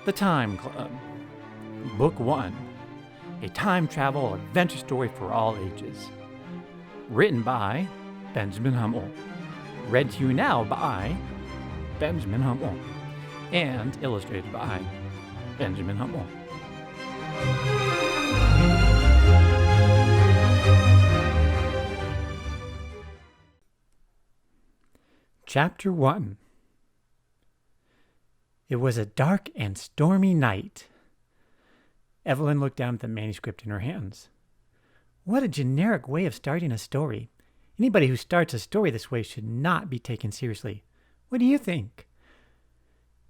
The Time Club. Book 1. A time travel adventure story for all ages. Written by Benjamin Hummel. Read to you now by Benjamin Hummel. And illustrated by Benjamin Hummel. Chapter 1. It was a dark and stormy night. Evelyn looked down at the manuscript in her hands. What a generic way of starting a story. Anybody who starts a story this way should not be taken seriously. What do you think?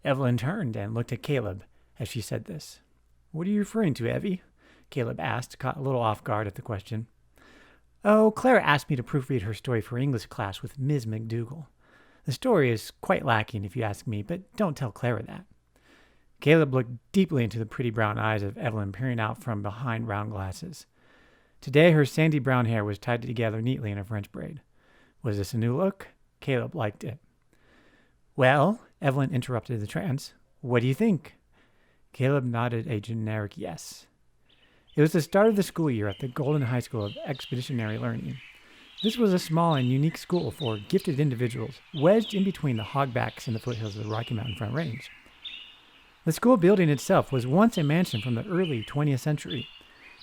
Evelyn turned and looked at Caleb as she said this. What are you referring to, Evie? Caleb asked, caught a little off guard at the question. Oh, Clara asked me to proofread her story for English class with Ms. McDougall. The story is quite lacking, if you ask me, but don't tell Clara that. Caleb looked deeply into the pretty brown eyes of Evelyn peering out from behind round glasses. Today, her sandy brown hair was tied together neatly in a French braid. Was this a new look? Caleb liked it. Well, Evelyn interrupted the trance. What do you think? Caleb nodded a generic yes. It was the start of the school year at the Golden High School of Expeditionary Learning. This was a small and unique school for gifted individuals, wedged in between the hogbacks and the foothills of the Rocky Mountain Front Range. The school building itself was once a mansion from the early 20th century.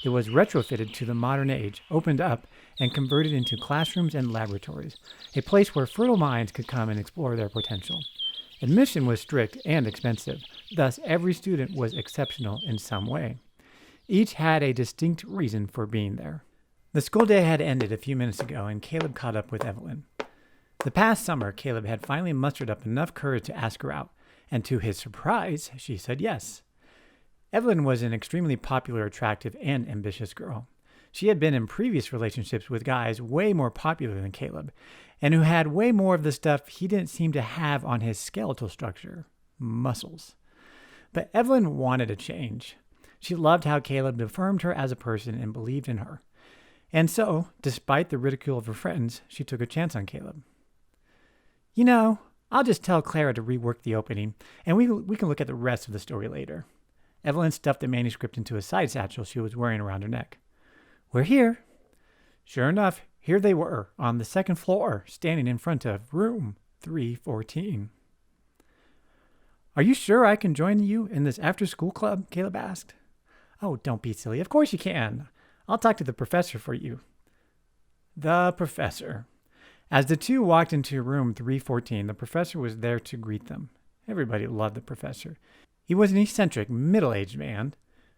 It was retrofitted to the modern age, opened up, and converted into classrooms and laboratories, a place where fertile minds could come and explore their potential. Admission was strict and expensive, thus every student was exceptional in some way. Each had a distinct reason for being there. The school day had ended a few minutes ago, and Caleb caught up with Evelyn. The past summer, Caleb had finally mustered up enough courage to ask her out, and to his surprise, she said yes. Evelyn was an extremely popular, attractive, and ambitious girl. She had been in previous relationships with guys way more popular than Caleb, and who had way more of the stuff he didn't seem to have on his skeletal structure, muscles. But Evelyn wanted a change. She loved how Caleb affirmed her as a person and believed in her. And so, despite the ridicule of her friends, she took a chance on Caleb. You know, I'll just tell Clara to rework the opening, and we can look at the rest of the story later. Evelyn stuffed the manuscript into a side satchel she was wearing around her neck. We're here. Sure enough, here they were, on the second floor, standing in front of room 314. Are you sure I can join you in this after-school club? Caleb asked. Oh, don't be silly. Of course you can. I'll talk to the professor for you. The professor. As the two walked into room 314, the professor was there to greet them. Everybody loved the professor. He was an eccentric, middle-aged man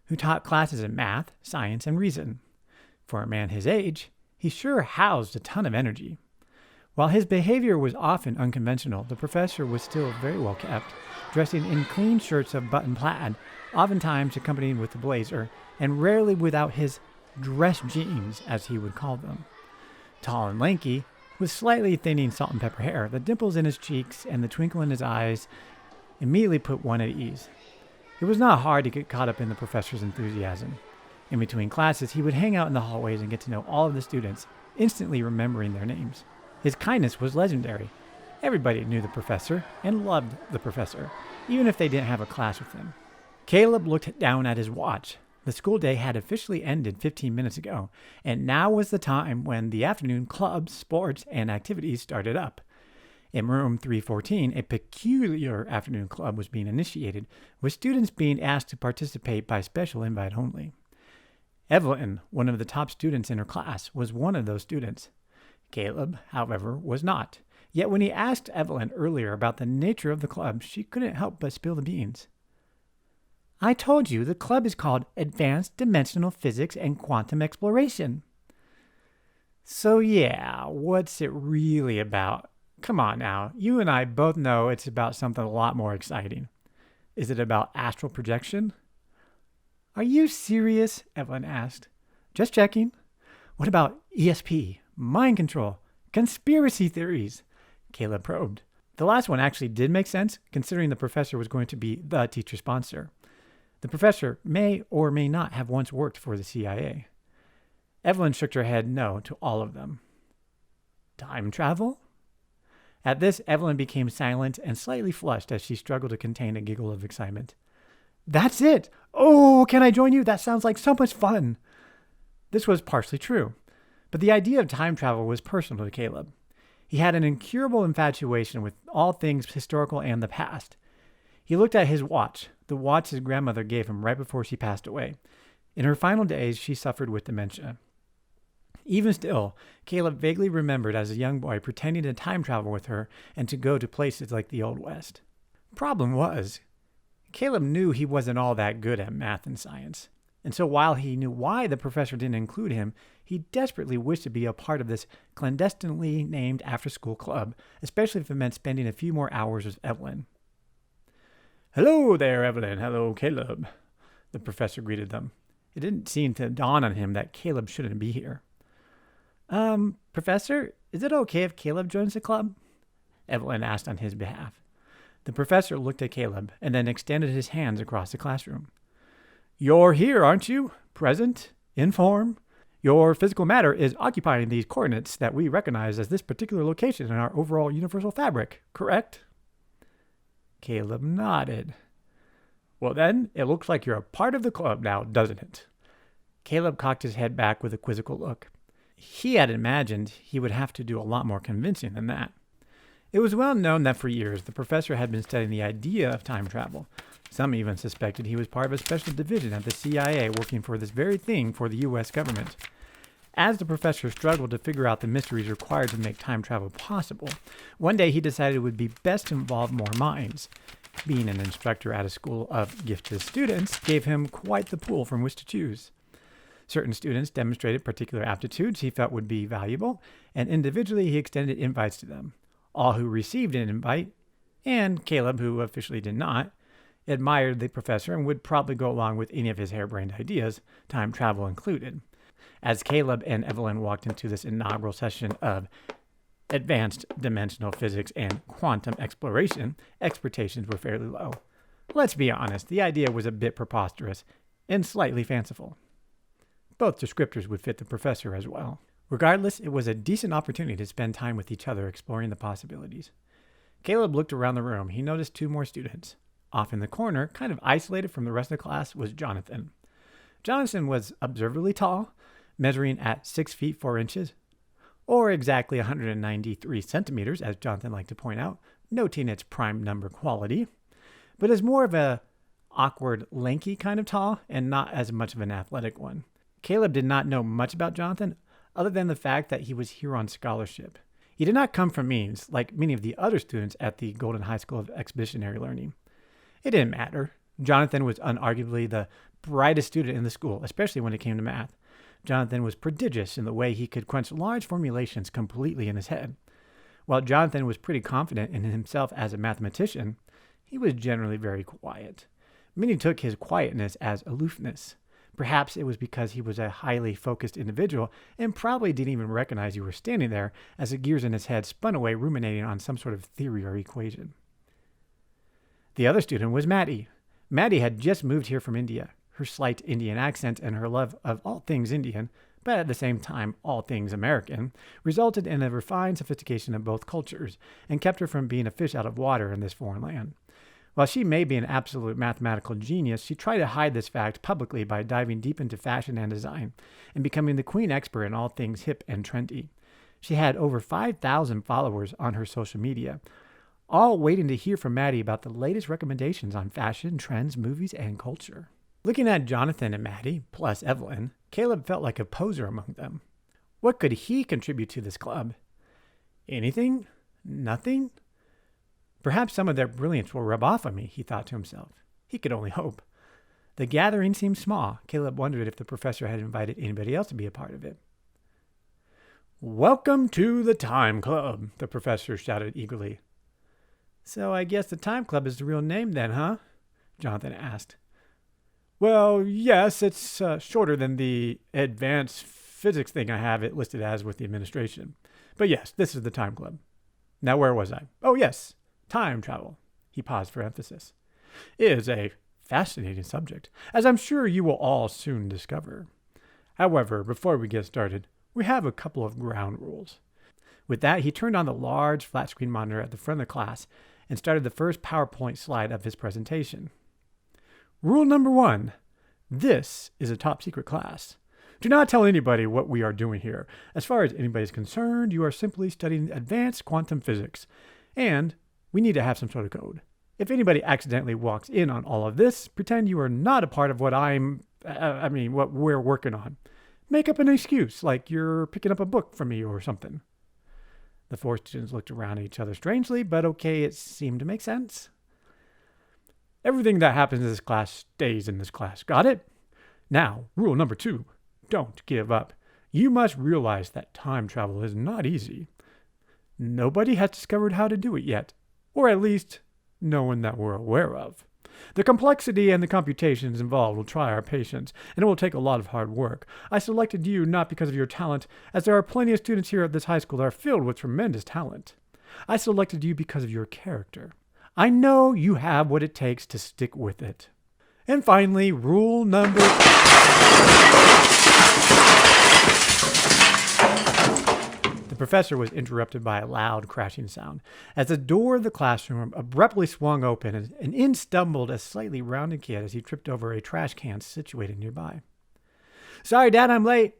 who taught classes in math, science, and reason. For a man his age, he sure housed a ton of energy. While his behavior was often unconventional, the professor was still very well kept, dressing in clean shirts of button plaid, oftentimes accompanied with a blazer, and rarely without his dress jeans, as he would call them. Tall and lanky, with slightly thinning salt and pepper hair, the dimples in his cheeks and the twinkle in his eyes immediately put one at ease. It was not hard to get caught up in the professor's enthusiasm. In between classes, he would hang out in the hallways and get to know all of the students, instantly remembering their names. His kindness was legendary. Everybody knew the professor and loved the professor, even if they didn't have a class with him. Caleb looked down at his watch. The school day had officially ended 15 minutes ago, and now was the time when the afternoon clubs, sports, and activities started up. In room 314, a peculiar afternoon club was being initiated, with students being asked to participate by special invite only. Evelyn, one of the top students in her class, was one of those students. Caleb, however, was not. Yet when he asked Evelyn earlier about the nature of the club, she couldn't help but spill the beans. I told you the club is called Advanced Dimensional Physics and Quantum Exploration. So yeah, what's it really about? Come on now, you and I both know it's about something a lot more exciting. Is it about astral projection? Are you serious? Evelyn asked. Just checking. What about ESP, mind control, conspiracy theories? Caleb probed. The last one actually did make sense, considering the professor was going to be the teacher sponsor. The professor may or may not have once worked for the CIA. Evelyn shook her head no to all of them. Time travel? At this, Evelyn became silent and slightly flushed as she struggled to contain a giggle of excitement. That's it! Oh, can I join you? That sounds like so much fun! This was partially true, but the idea of time travel was personal to Caleb. He had an incurable infatuation with all things historical and the past. He looked at his watch, the watch his grandmother gave him right before she passed away. In her final days, she suffered with dementia. Even still, Caleb vaguely remembered as a young boy pretending to time travel with her and to go to places like the Old West. Problem was, Caleb knew he wasn't all that good at math and science. And so while he knew why the professor didn't include him, he desperately wished to be a part of this clandestinely named after-school club, especially if it meant spending a few more hours with Evelyn. "Hello there, Evelyn. Hello, Caleb," the professor greeted them. It didn't seem to dawn on him that Caleb shouldn't be here. Professor, is it okay if Caleb joins the club?" Evelyn asked on his behalf. The professor looked at Caleb and then extended his hands across the classroom. "You're here, aren't you? Present? In form? Your physical matter is occupying these coordinates that we recognize as this particular location in our overall universal fabric, correct?" Caleb nodded. "Well then, it looks like you're a part of the club now, doesn't it?" Caleb cocked his head back with a quizzical look. He had imagined he would have to do a lot more convincing than that. It was well known that for years the professor had been studying the idea of time travel. Some even suspected he was part of a special division at the CIA working for this very thing for the U.S. government. As the professor struggled to figure out the mysteries required to make time travel possible, one day he decided it would be best to involve more minds. Being an instructor at a school of gifted students gave him quite the pool from which to choose. Certain students demonstrated particular aptitudes he felt would be valuable, and individually he extended invites to them. All who received an invite, and Caleb, who officially did not, admired the professor and would probably go along with any of his harebrained ideas, time travel included. As Caleb and Evelyn walked into this inaugural session of advanced dimensional physics and quantum exploration, expectations were fairly low. Let's be honest, the idea was a bit preposterous and slightly fanciful. Both descriptors would fit the professor as well. Regardless, it was a decent opportunity to spend time with each other exploring the possibilities. Caleb looked around the room. He noticed two more students. Off in the corner, kind of isolated from the rest of the class, was Jonathan. Jonathan was observably tall, measuring at 6 feet 4 inches, or exactly 193 centimeters, as Jonathan liked to point out, noting its prime number quality, but is more of a awkward, lanky kind of tall, and not as much of an athletic one. Caleb did not know much about Jonathan, other than the fact that he was here on scholarship. He did not come from means, like many of the other students at the Golden High School of Expeditionary Learning. It didn't matter. Jonathan was unarguably the brightest student in the school, especially when it came to math. Jonathan was prodigious in the way he could crunch large formulations completely in his head. While Jonathan was pretty confident in himself as a mathematician, he was generally very quiet. Many took his quietness as aloofness. Perhaps it was because he was a highly focused individual and probably didn't even recognize you were standing there as the gears in his head spun away ruminating on some sort of theory or equation. The other student was Maddie. Maddie had just moved here from India. Her slight Indian accent and her love of all things Indian, but at the same time all things American, resulted in a refined sophistication of both cultures and kept her from being a fish out of water in this foreign land. While she may be an absolute mathematical genius, she tried to hide this fact publicly by diving deep into fashion and design and becoming the queen expert in all things hip and trendy. She had over 5,000 followers on her social media, all waiting to hear from Maddie about the latest recommendations on fashion, trends, movies, and culture. Looking at Jonathan and Maddie, plus Evelyn, Caleb felt like a poser among them. What could he contribute to this club? Anything? Nothing? Perhaps some of their brilliance will rub off on me, he thought to himself. He could only hope. The gathering seemed small. Caleb wondered if the professor had invited anybody else to be a part of it. "Welcome to the Time Club," the professor shouted eagerly. "So I guess the Time Club is the real name then, huh?" Jonathan asked. "Well, yes, it's shorter than the advanced physics thing I have it listed as with the administration. But yes, this is the Time Club. Now, where was I? Oh, yes. Time travel," he paused for emphasis, "is a fascinating subject, as I'm sure you will all soon discover. However, before we get started, we have a couple of ground rules." With that, he turned on the large flat-screen monitor at the front of the class and started the first PowerPoint slide of his presentation. Rule number 1. This is a top secret class. Do not tell anybody what we are doing here. As far as anybody is concerned, you are simply studying advanced quantum physics. And we need to have some sort of code. If anybody accidentally walks in on all of this, pretend you are not a part of what what we're working on. Make up an excuse, like you're picking up a book from me or something. The 4 students looked around at each other strangely, but okay, it seemed to make sense. Everything that happens in this class stays in this class. Got it? Now, rule number 2. Don't give up. You must realize that time travel is not easy. Nobody has discovered how to do it yet, or at least no one that we're aware of. The complexity and the computations involved will try our patience, and it will take a lot of hard work. I selected you not because of your talent, as there are plenty of students here at this high school that are filled with tremendous talent. I selected you because of your character. I know you have what it takes to stick with it. And finally, rule number... The professor was interrupted by a loud crashing sound as the door of the classroom abruptly swung open and in stumbled a slightly rounded kid as he tripped over a trash can situated nearby. "Sorry, Dad, I'm late."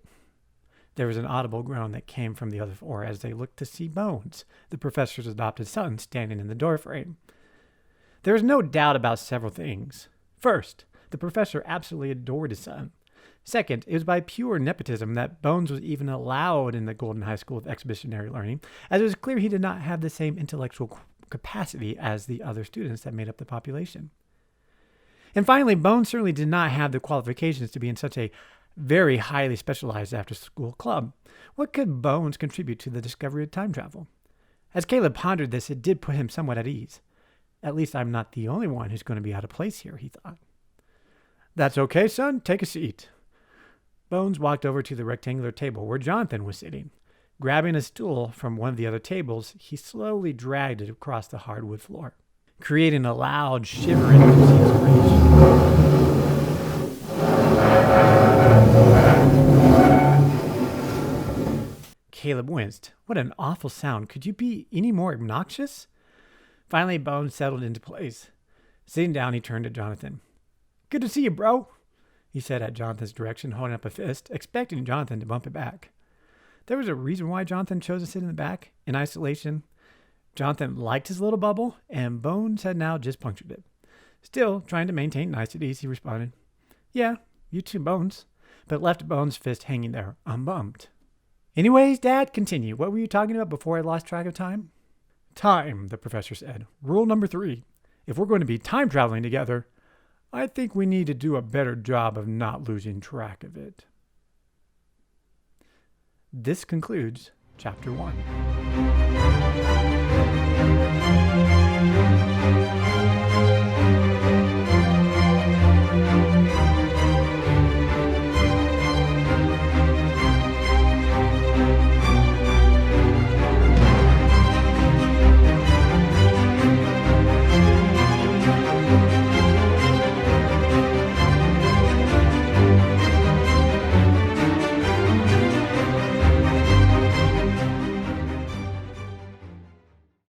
There was an audible groan that came from the other 4 as they looked to see Bones, the professor's adopted son, standing in the doorframe. There was no doubt about several things. First, the professor absolutely adored his son. Second, it was by pure nepotism that Bones was even allowed in the Golden High School of Expeditionary Learning, as it was clear he did not have the same intellectual capacity as the other students that made up the population. And finally, Bones certainly did not have the qualifications to be in such a very highly specialized after-school club. What could Bones contribute to the discovery of time travel? As Caleb pondered this, it did put him somewhat at ease. At least I'm not the only one who's going to be out of place here, he thought. "That's okay, son. Take a seat." Bones walked over to the rectangular table where Jonathan was sitting. Grabbing a stool from one of the other tables, he slowly dragged it across the hardwood floor, creating a loud shivering inspiration. Caleb winced. What an awful sound. Could you be any more obnoxious? Finally, Bones settled into place. Sitting down, he turned to Jonathan. "Good to see you, bro," he said at Jonathan's direction, holding up a fist, expecting Jonathan to bump it back. There was a reason why Jonathan chose to sit in the back, in isolation. Jonathan liked his little bubble, and Bones had now just punctured it. Still, trying to maintain niceties, he responded, "Yeah, you too, Bones," but left Bones' fist hanging there, unbumped. "Anyways, Dad, continue. What were you talking about before I lost track of time?" "Time," the professor said. "Rule number 3. If we're going to be time traveling together, I think we need to do a better job of not losing track of it." This concludes Chapter 1.